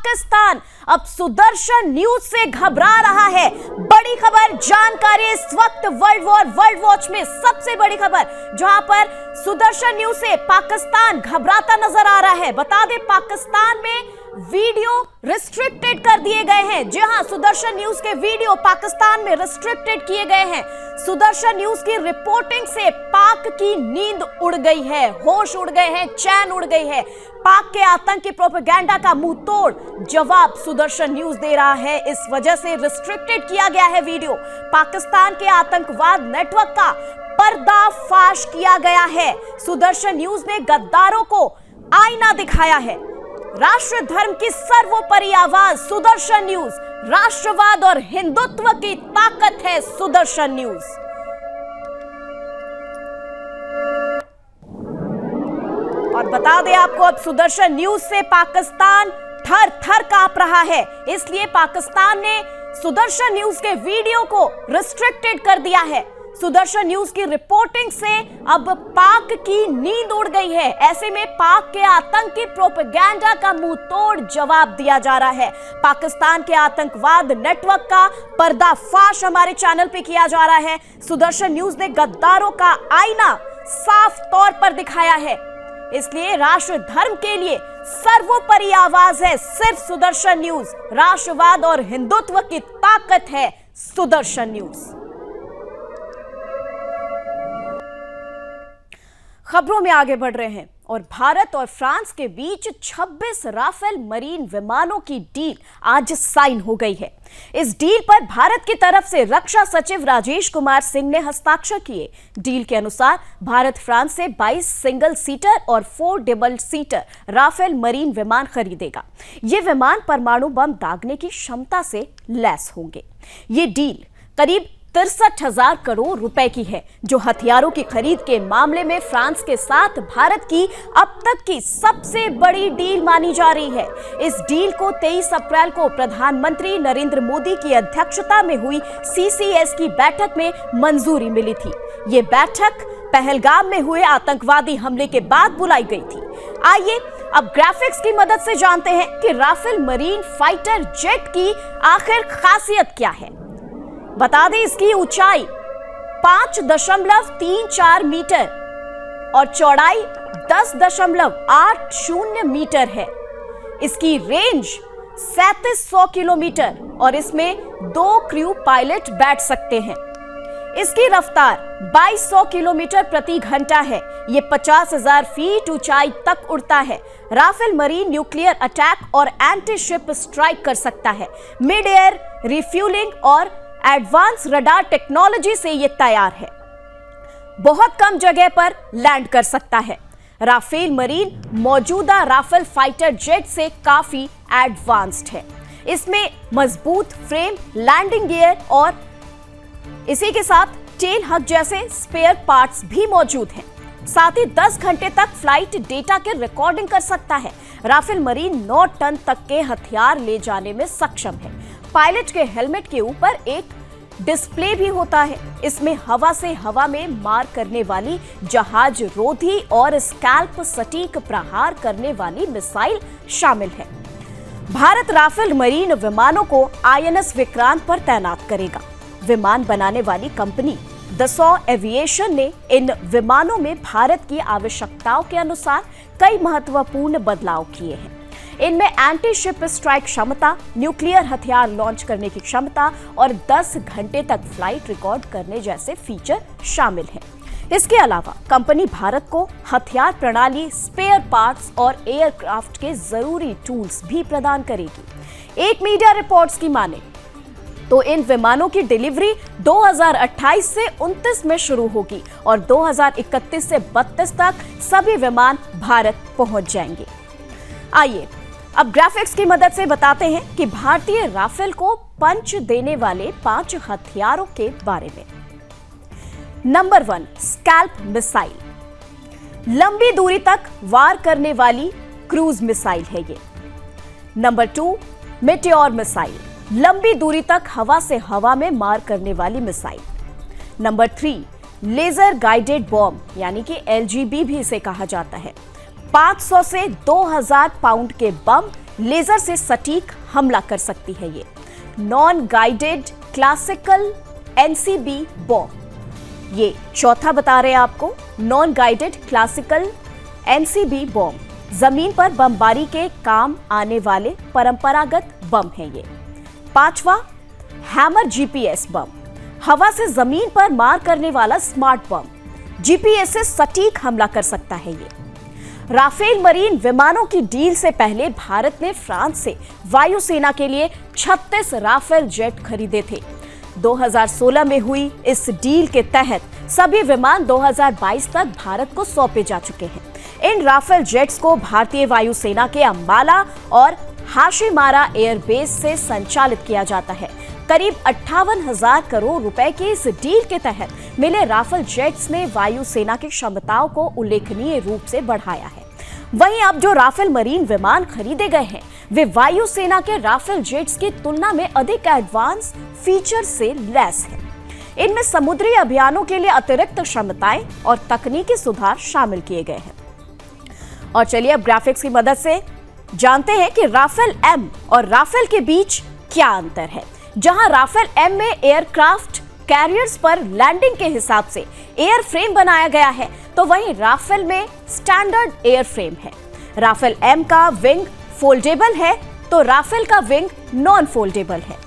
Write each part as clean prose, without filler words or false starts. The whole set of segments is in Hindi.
पाकिस्तान अब सुदर्शन न्यूज से घबरा रहा है। बड़ी खबर, जानकारी इस वक्त वर्ल्ड वॉच में सबसे बड़ी खबर, जहां पर सुदर्शन न्यूज से पाकिस्तान घबराता नजर आ रहा है। बता दें, पाकिस्तान में वीडियो रिस्ट्रिक्टेड कर दिए गए हैं। जी हां, सुदर्शन न्यूज के वीडियो पाकिस्तान में रिस्ट्रिक्टेड किए गए हैं। सुदर्शन न्यूज की रिपोर्टिंग से पाक की नींद उड़ गई है, होश उड़ गए हैं, चैन उड़ गई है। पाक के आतंकी प्रोपेगेंडा का मुंह तोड़ जवाब सुदर्शन न्यूज दे रहा है। इस वजह से रिस्ट्रिक्टेड किया गया है वीडियो। पाकिस्तान के आतंकवाद नेटवर्क का पर्दाफाश किया गया है। सुदर्शन न्यूज ने गद्दारों को आईना दिखाया है। राष्ट्र धर्म की सर्वोपरि आवाज सुदर्शन न्यूज, राष्ट्रवाद और हिंदुत्व की ताकत है सुदर्शन न्यूज। और बता दें आपको, अब सुदर्शन न्यूज से पाकिस्तान थर थर कांप रहा है। इसलिए पाकिस्तान ने सुदर्शन न्यूज के वीडियो को रिस्ट्रिक्टेड कर दिया है। सुदर्शन न्यूज की रिपोर्टिंग से अब पाक की नींद उड़ गई है। ऐसे में पाक के आतंकी प्रोपेगेंडा का मुंह तोड़ जवाब दिया जा रहा है। पाकिस्तान के आतंकवाद नेटवर्क का पर्दाफाश हमारे चैनल पे किया जा रहा है। सुदर्शन न्यूज ने गद्दारों का आईना साफ तौर पर दिखाया है। इसलिए राष्ट्र धर्म के लिए सर्वोपरि आवाज है सिर्फ सुदर्शन न्यूज। राष्ट्रवाद और हिंदुत्व की ताकत है सुदर्शन न्यूज। खबरों में आगे बढ़ रहे हैं और भारत और फ्रांस के बीच 26 राफेल मरीन विमानों की डील आज साइन हो गई है। इस डील पर भारत की तरफ से रक्षा सचिव राजेश कुमार सिंह ने हस्ताक्षर किए। डील के अनुसार भारत फ्रांस से 22 सिंगल सीटर और 4 डबल सीटर राफेल मरीन विमान खरीदेगा। ये विमान परमाणु बम दागने की क्षमता से लैस होंगे। ये डील करीब 63,000 करोड़ रुपए की है, जो हथियारों की खरीद के मामले में फ्रांस के साथ भारत की अब तक की सबसे बड़ी डील मानी जा रही है। इस डील को 23 अप्रैल को प्रधानमंत्री नरेंद्र मोदी की अध्यक्षता में हुई CCS की बैठक में मंजूरी मिली थी। ये बैठक पहलगाम में हुए आतंकवादी हमले के बाद बुलाई गई थी। आइए अब ग्राफिक्स की मदद से जानते हैं कि राफेल मरीन फाइटर जेट की आखिर खासियत क्या है। बता दें, इसकी ऊंचाई 5.34 मीटर और चौड़ाई 10.80 मीटर है। इसकी रेंज 3700 किलोमीटर और इसमें 2 क्रू पायलट बैठ सकते हैं। इसकी रफ्तार 2200 किलोमीटर प्रति घंटा है। यह 50,000 फीट ऊंचाई तक उड़ता है। राफेल मरीन न्यूक्लियर अटैक और एंटी शिप स्ट्राइक कर सकता है। मिड एयर रिफ्यूलिंग और एडवांस रडार टेक्नोलॉजी से यह तैयार है। बहुत कम जगह पर लैंड कर सकता है। राफेल मरीन मौजूदा राफेल फाइटर जेट से काफी एडवांस्ड है। इसमें मजबूत फ्रेम, लैंडिंग गियर और इसी के साथ टेल हक जैसे स्पेयर पार्ट्स भी मौजूद हैं। साथ ही 10 घंटे तक फ्लाइट डेटा के रिकॉर्डिंग कर सकता है। राफेल मरीन 9 टन तक के हथियार ले जाने में सक्षम है। पायलट के हेलमेट के ऊपर एक डिस्प्ले भी होता है। इसमें हवा से हवा में मार करने वाली जहाज रोधी और स्कैल्प सटीक प्रहार करने वाली मिसाइल शामिल है। भारत राफेल मरीन विमानों को INS विक्रांत पर तैनात करेगा। विमान बनाने वाली कंपनी दसॉ एविएशन ने इन विमानों में भारत की आवश्यकताओं के अनुसार कई महत्वपूर्ण बदलाव किए हैं। इनमें एंटी शिप स्ट्राइक क्षमता, न्यूक्लियर हथियार लॉन्च करने की क्षमता और 10 घंटे तक फ्लाइट रिकॉर्ड करने जैसे फीचर शामिल हैं। इसके अलावा कंपनी भारत को हथियार प्रणाली, स्पेयर पार्ट्स और एयरक्राफ्ट के जरूरी टूल्स भी प्रदान करेगी। एक मीडिया रिपोर्ट्स की माने तो इन विमानों की डिलीवरी 2028 से 29 में शुरू होगी और 2031 से 32 तक सभी विमान भारत पहुंच जाएंगे। आइए अब ग्राफिक्स की मदद से बताते हैं कि भारतीय राफेल को पंच देने वाले 5 हथियारों के बारे में। Number 1, scalp missile. लंबी दूरी तक वार करने वाली क्रूज मिसाइल है ये। Number 2, Meteor missile. लंबी दूरी तक हवा से हवा में मार करने वाली missile. Number 3, laser guided bomb यानी कि LGB भी इसे कहा जाता है। 500 से 2000 पाउंड के बम लेजर से सटीक हमला कर सकती है। ये non guided classical NCB bomb, ये चौथा बता रहे हैं आपको, non guided classical NCB bomb जमीन पर बमबारी के काम आने वाले परंपरागत बम है। ये पांचवा हैमर जीपीएस बम, हवा से जमीन पर मार करने वाला स्मार्ट बम, जीपीएस से सटीक हमला कर सकता है। ये राफेल मरीन विमानों की डील से पहले भारत ने फ्रांस से वायुसेना के लिए 36 राफेल जेट खरीदे थे। 2016 में हुई इस डील के तहत सभी विमान 2022 तक भारत को सौंपे जा चुके हैं। इन राफेल जेट्स को भारतीय वायुसेना के अंबाला और हाशिमारा एयरबेस से संचालित किया जाता है। करीब 58,000 करोड़ रुपए की इस डील के तहत मिले राफेल जेट्स ने वायुसेना की क्षमताओं को उल्लेखनीय रूप से बढ़ाया है। वहीं अब जो राफेल मरीन विमान खरीदे गए हैं वे वायुसेना के राफेल जेट्स की तुलना में अधिक एडवांस फीचर से लैस हैं। इनमें समुद्री अभियानों के लिए अतिरिक्त क्षमताएं और तकनीकी सुधार शामिल किए गए हैं। और चलिए अब ग्राफिक्स की मदद से जानते हैं कि राफेल एम और राफेल के बीच क्या अंतर है। जहां राफेल एम में एयरक्राफ्ट कैरियर्स पर लैंडिंग के हिसाब से एयर फ्रेम बनाया गया है, तो वहीं राफेल में स्टैंडर्ड एयर फ्रेम है। राफेल एम का विंग फोल्डेबल है तो राफेल का विंग नॉन फोल्डेबल है।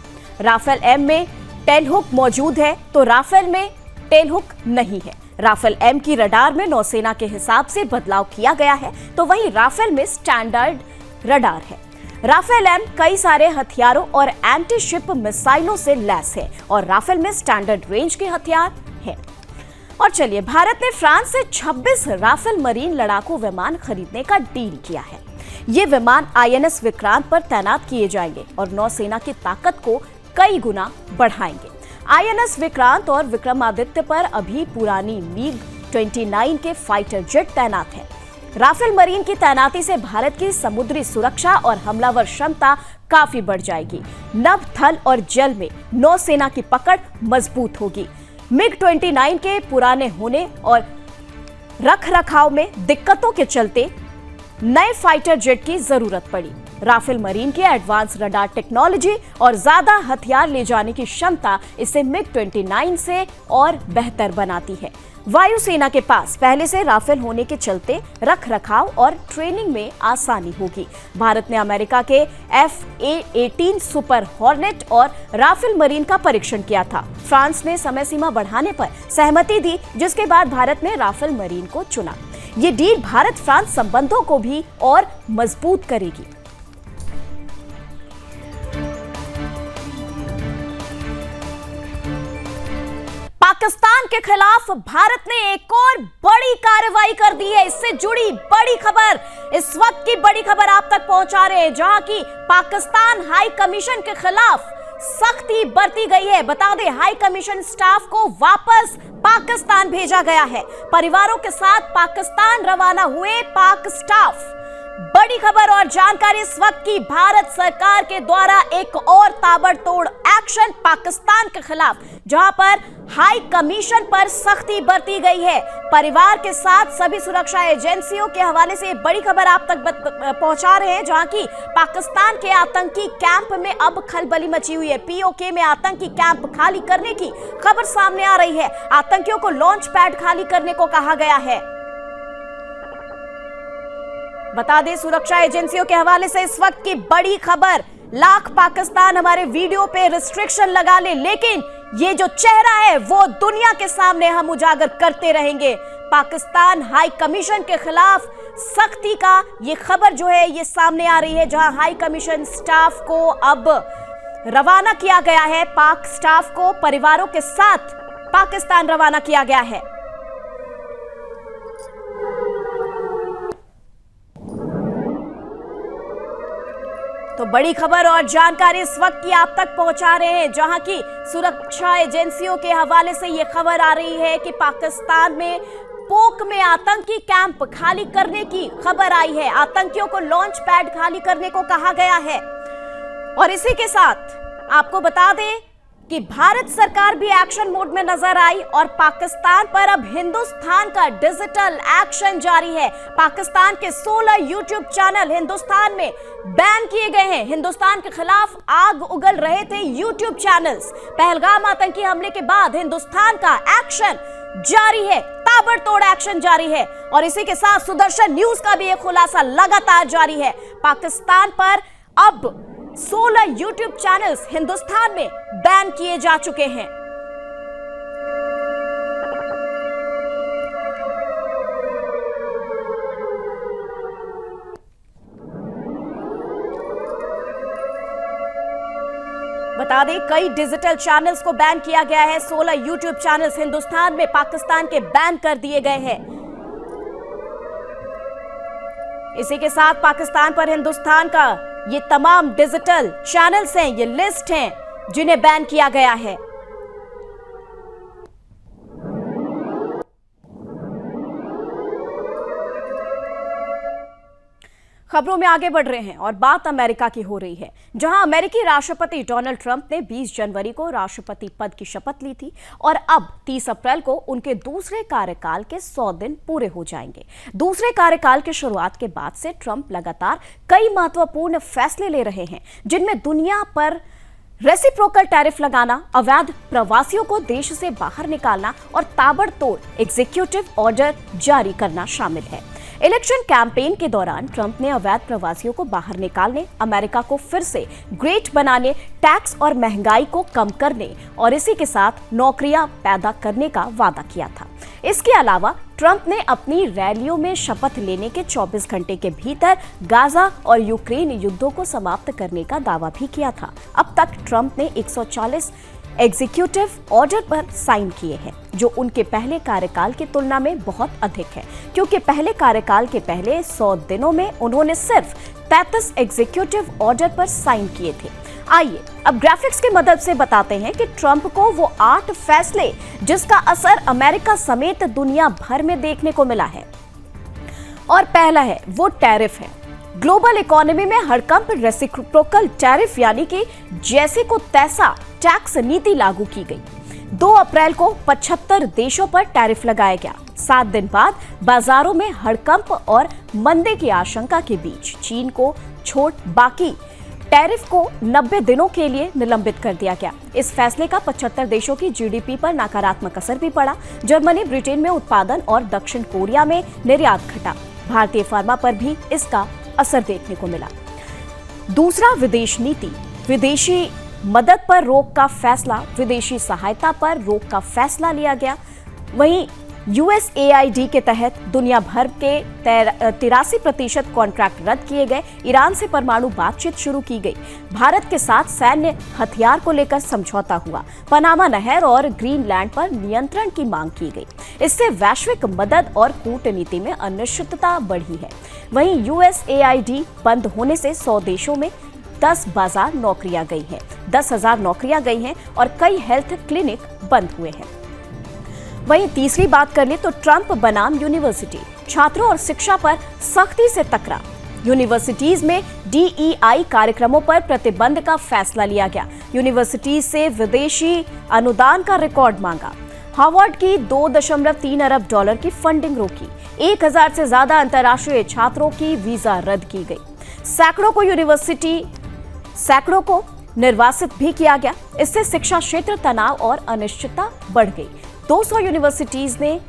राफेल एम में टेल हुक मौजूद है तो राफेल में टेल हुक नहीं है। राफेल एम की रडार में नौसेना के हिसाब से बदलाव किया गया है, तो वहीं राफेल में स्टैंडर्ड रडार है। राफेल एम कई सारे हथियारों और एंटी शिप मिसाइलों से लैस है और राफेल में स्टैंडर्ड रेंज के हथियार है। और चलिए, भारत ने फ्रांस से 26 राफेल मरीन लड़ाकू विमान खरीदने का डील किया है। ये विमान आईएनएस विक्रांत पर तैनात किए जाएंगे और नौसेना की ताकत को कई गुना बढ़ाएंगे। आईएनएस विक्रांत और विक्रमादित्य पर अभी पुरानी MiG 29 के फाइटर जेट तैनात हैं। राफेल मरीन की तैनाती से भारत की समुद्री सुरक्षा और हमलावर क्षमता काफी बढ़ जाएगी। नभ, थल और जल में नौसेना की पकड़ मजबूत होगी। MiG 29 के पुराने होने और रखरखाव में दिक्कतों के चलते नए फाइटर जेट की जरूरत पड़ी। राफेल मरीन की एडवांस रडार टेक्नोलॉजी और ज्यादा हथियार ले जाने की क्षमता इसे MiG 29 से और बेहतर बनाती है। वायुसेना के पास पहले से राफेल होने के चलते रखरखाव और ट्रेनिंग में आसानी होगी। भारत ने अमेरिका के F/A-18 सुपर हॉर्नेट और राफेल मरीन का परीक्षण किया था। फ्रांस ने समय सीमा बढ़ाने पर सहमति दी, जिसके बाद भारत ने राफेल मरीन को चुना। ये डील भारत फ्रांस संबंधों को भी और मजबूत करेगी। पाकिस्तान के खिलाफ भारत ने एक और बड़ी कार्रवाई कर दी है। इससे जुड़ी बड़ी खबर, इस वक्त की बड़ी खबर आप तक पहुंचा रहे हैं, जहां की पाकिस्तान हाई कमीशन के खिलाफ सख्ती बरती गई है। बता दें, हाई कमीशन स्टाफ को वापस पाकिस्तान भेजा गया है। परिवारों के साथ पाकिस्तान रवाना हुए पाक स्टाफ। बड़ी खबर और जानकारी इस वक्त की, भारत सरकार के द्वारा एक और ताबड़तोड़ एक्शन पाकिस्तान के खिलाफ, जहां पर हाई कमीशन पर सख्ती बरती गई है। परिवार के साथ सभी सुरक्षा एजेंसियों के हवाले से बड़ी खबर आप तक पहुंचा रहे हैं, जहां की पाकिस्तान के आतंकी कैंप में अब खलबली मची हुई है। पीओके में आतंकी कैंप खाली करने की खबर सामने आ रही है। आतंकियों को लॉन्च पैड खाली करने को कहा गया है। बता दें, सुरक्षा एजेंसियों के हवाले से इस वक्त की बड़ी खबर, लाख पाकिस्तान हमारे वीडियो पे रिस्ट्रिक्शन लगा ले, लेकिन ये जो चेहरा है वो दुनिया के सामने हम उजागर करते रहेंगे। पाकिस्तान हाई कमीशन के खिलाफ सख्ती का ये खबर जो है ये सामने आ रही है, जहां हाई कमीशन स्टाफ को अब रवाना किया गया है। पाक स्टाफ को परिवारों के साथ पाकिस्तान रवाना किया गया है। तो बड़ी खबर और जानकारी इस वक्त की आप तक पहुंचा रहे हैं, जहां की सुरक्षा एजेंसियों के हवाले से यह खबर आ रही है कि पाकिस्तान में पोक में आतंकी कैंप खाली करने की खबर आई है। आतंकियों को लॉन्च पैड खाली करने को कहा गया है। और इसी के साथ आपको बता दें कि भारत सरकार भी एक्शन मोड में नजर आई और पाकिस्तान पर अब हिंदुस्तान का डिजिटल एक्शन जारी है। पाकिस्तान के 16 यूट्यूब चैनल हिंदुस्तान में बैन किए गए हैं। हिंदुस्तान के खिलाफ आग उगल रहे थे यूट्यूब चैनल्स। पहलगाम आतंकी हमले के बाद हिंदुस्तान का एक्शन जारी है, ताबड़तोड़ एक्शन जारी है। और इसी के साथ सुदर्शन न्यूज का भी एक खुलासा लगातार जारी है। पाकिस्तान पर अब 16 यूट्यूब चैनल्स हिंदुस्तान में बैन किए जा चुके हैं। बता दें, कई डिजिटल चैनल्स को बैन किया गया है। 16 यूट्यूब चैनल्स हिंदुस्तान में पाकिस्तान के बैन कर दिए गए हैं। इसी के साथ पाकिस्तान पर हिंदुस्तान का ये तमाम डिजिटल चैनल्स हैं, ये लिस्ट हैं जिन्हें बैन किया गया है। खबरों में आगे बढ़ रहे हैं और बात अमेरिका की हो रही है, जहां अमेरिकी राष्ट्रपति डोनाल्ड ट्रंप ने 20 जनवरी को राष्ट्रपति पद की शपथ ली थी और अब 30 अप्रैल को उनके दूसरे कार्यकाल के 100 दिन पूरे हो जाएंगे। दूसरे कार्यकाल की शुरुआत के बाद से ट्रंप लगातार कई महत्वपूर्ण फैसले ले रहे हैं, जिनमें दुनिया पर रेसिप्रोकल टैरिफ लगाना, अवैध प्रवासियों को देश से बाहर निकालना और ताबड़तोड़ एग्जीक्यूटिव ऑर्डर जारी करना शामिल है। इलेक्शन कैंपेन के दौरान ट्रंप ने अवैध प्रवासियों को बाहर निकालने, अमेरिका को फिर से ग्रेट बनाने, टैक्स और महंगाई को कम करने और इसी के साथ नौकरियां पैदा करने का वादा किया था। इसके अलावा ट्रंप ने अपनी रैलियों में शपथ लेने के 24 घंटे के भीतर गाजा और यूक्रेन युद्धों को समाप्त करने का दावा भी किया था। अब तक ट्रंप ने 140 एग्जीक्यूटिव ऑर्डर पर साइन किए हैं, जो उनके पहले कार्यकाल की तुलना में बहुत अधिक है, क्योंकि पहले कार्यकाल के पहले 100 दिनों में उन्होंने सिर्फ 33 एग्जीक्यूटिव ऑर्डर पर साइन किए थे। आइए अब ग्राफिक्स की मदद से बताते हैं कि ट्रंप को वो 8 फैसले जिसका असर अमेरिका समेत दुनिया भर में देखने को मिला है। और पहला है वो टैरिफ है। ग्लोबल इकोनॉमी में हड़कंप रेसिप्रोकल टैरिफ यानी कि जैसे को तैसा टैक्स नीति लागू की गई। 2 अप्रैल को 75 देशों पर टैरिफ लगाया गया। 7 दिन बाद बाजारों में हड़कंप और मंदे की आशंका के बीच चीन को छोड़ बाकी टैरिफ को 90 दिनों के लिए निलंबित कर दिया गया। इस फैसले का 75 देशों की जीडीपी पर नकारात्मक असर भी पड़ा। जर्मनी, ब्रिटेन में उत्पादन और दक्षिण कोरिया में निर्यात घटा। भारतीय फार्मा पर भी इसका असर देखने को मिला। दूसरा, विदेश नीति। विदेशी मदद पर रोक का फैसला, विदेशी सहायता पर रोक का फैसला लिया गया। वहीं USAID के तहत दुनिया भर के 83% कॉन्ट्रैक्ट रद्द किए गए। ईरान से परमाणु बातचीत शुरू की गई। भारत के साथ सैन्य हथियार को लेकर समझौता हुआ। पनामा नहर और ग्रीनलैंड पर नियंत्रण की मांग की गई। इससे वैश्विक मदद और कूटनीति में अनिश्चितता बढ़ी है। वहीं USAID बंद होने से 100 देशों में 10,000 नौकरियां गई हैं, 10,000 नौकरियां गई हैं और कई हेल्थ क्लिनिक बंद हुए हैं। वहीं तीसरी बात कर ले तो ट्रंप बनाम यूनिवर्सिटी। छात्रों और शिक्षा पर सख्ती से टकरा। यूनिवर्सिटीज में DEI कार्यक्रमों पर प्रतिबंध का फैसला लिया गया। यूनिवर्सिटीज से विदेशी अनुदान का रिकॉर्ड मांगा। हार्वर्ड की $2.3 अरब की फंडिंग रोकी। 1000 से ज्यादा अंतर्राष्ट्रीय छात्रों की वीजा रद्द की गई। सैकड़ों को निर्वासित भी किया गया। इससे शिक्षा क्षेत्र तनाव और अनिश्चितता बढ़ गई। 200 यूनिवर्सिटीज ने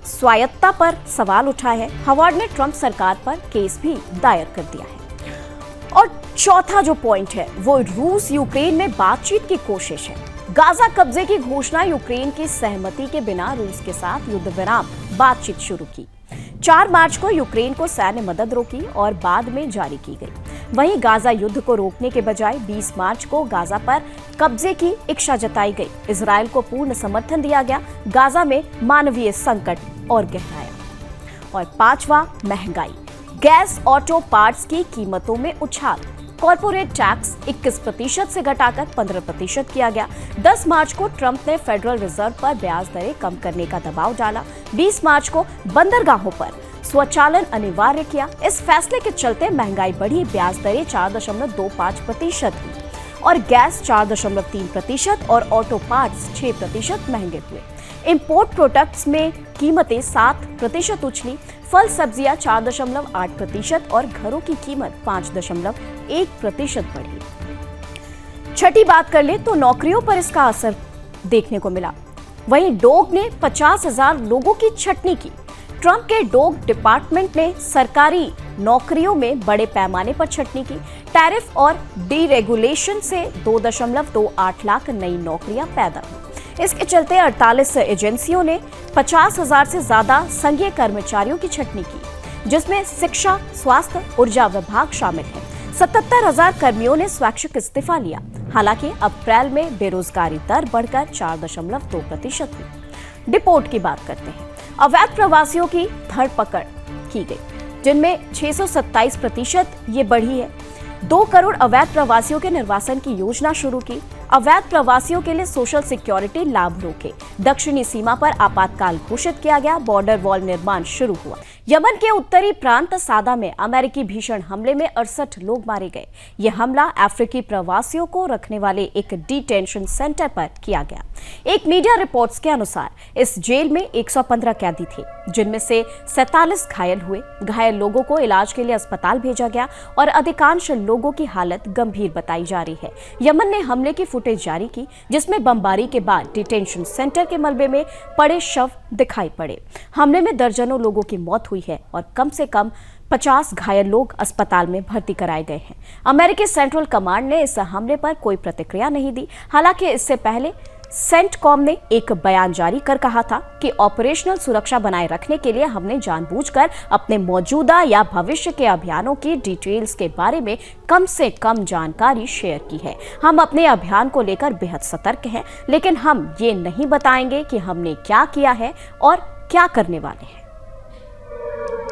स्वायत्तता पर सवाल उठाए हैं। हार्वर्ड ने ट्रंप सरकार पर केस भी दायर कर दिया है। और चौथा जो पॉइंट है वो रूस यूक्रेन में बातचीत की कोशिश है। गाजा कब्जे की घोषणा, यूक्रेन की सहमति के बिना रूस के साथ युद्ध विराम बातचीत शुरू की। 4 मार्च को यूक्रेन को सैन्य मदद रोकी और बाद में जारी की गई। वहीं गाजा युद्ध को रोकने के बजाय 20 मार्च को गाजा पर कब्जे की इच्छा जताई गई। इजरायल को पूर्ण समर्थन दिया गया। गाजा में मानवीय संकट और गहराया। और 5वां, महंगाई। गैस, ऑटो पार्ट्स की कीमतों में उछाल। कॉर्पोरेट टैक्स 21% से घटाकर 15% किया गया। 10 मार्च को ट्रंप ने फेडरल रिजर्व पर ब्याज दरें कम करने का दबाव डाला। 20 मार्च को बंदरगाहों पर स्वचालन अनिवार्य किया। इस फैसले के चलते महंगाई बढ़ी। ब्याज दरें 4.25% हुई। और गैस 4.3% और ऑटो पार्ट्स 6% महंगे हुए। इंपोर्ट प्रोडक्ट्स में कीमतें 7% उछली, फल सब्जियां 4.8% और घरों की कीमत 5.1% बढ़ी। छठी बात कर ले तो नौकरियों पर इसका असर देखने को मिला। वहीं डोग ने 50,000 लोगों की छटनी की। ट्रंप के डोग डिपार्टमेंट ने सरकारी नौकरियों में बड़े पैमाने पर छटनी की। टैरिफ और डीरेगुलेशन से 2.28 लाख नई नौकरियां पैदा हुई। इसके चलते 48 एजेंसियों ने 50,000 से ज्यादा संघीय कर्मचारियों की छटनी की, जिसमें शिक्षा, स्वास्थ्य, ऊर्जा विभाग शामिल है। 77,000 कर्मियों ने स्वैच्छिक इस्तीफा लिया। हालांकि अप्रैल में बेरोजगारी दर बढ़कर 4.2% हुई। डिपोर्ट की बात करते हैं। अवैध प्रवासियों की धरपकड़ की गई, जिनमें 627% ये बढ़ी है। 2 करोड़ अवैध प्रवासियों के निर्वासन की योजना शुरू की। अवैध प्रवासियों के लिए सोशल सिक्योरिटी लाभ रोके। दक्षिणी सीमा पर आपातकाल घोषित किया गया। बॉर्डर वॉल निर्माण शुरू हुआ। यमन के उत्तरी प्रांत सादा में अमेरिकी भीषण हमले में 68 लोग मारे गए। यह हमला अफ्रीकी प्रवासियों को रखने वाले एक डिटेंशन सेंटर पर किया गया। एक मीडिया रिपोर्ट्स के अनुसार इस जेल में 115 कैदी थे, जिनमें से 47 घायल हुए। घायल लोगों को इलाज के लिए अस्पताल भेजा गया और अधिकांश लोगों की हालत गंभीर बताई जा रही है। यमन ने हमले की फुटेज जारी की, जिसमें बमबारी के बाद डिटेंशन सेंटर के मलबे में पड़े शव दिखाई पड़े। हमले में दर्जनों लोगों की मौत हुई है और कम से कम 50 घायल लोग अस्पताल में भर्ती कराए गए हैं। अमेरिकी सेंट्रल कमांड ने इस हमले पर कोई प्रतिक्रिया नहीं दी। हालांकि इससे पहले सेंटकॉम ने एक बयान जारी कर कहा था कि ऑपरेशनल सुरक्षा बनाए रखने के लिए हमने जानबूझकर अपने मौजूदा या भविष्य के अभियानों की डिटेल्स के बारे में कम से कम जानकारी शेयर की है। हम अपने अभियान को लेकर बेहद सतर्क हैं, लेकिन हम ये नहीं बताएंगे कि हमने क्या किया है और क्या करने वाले हैं।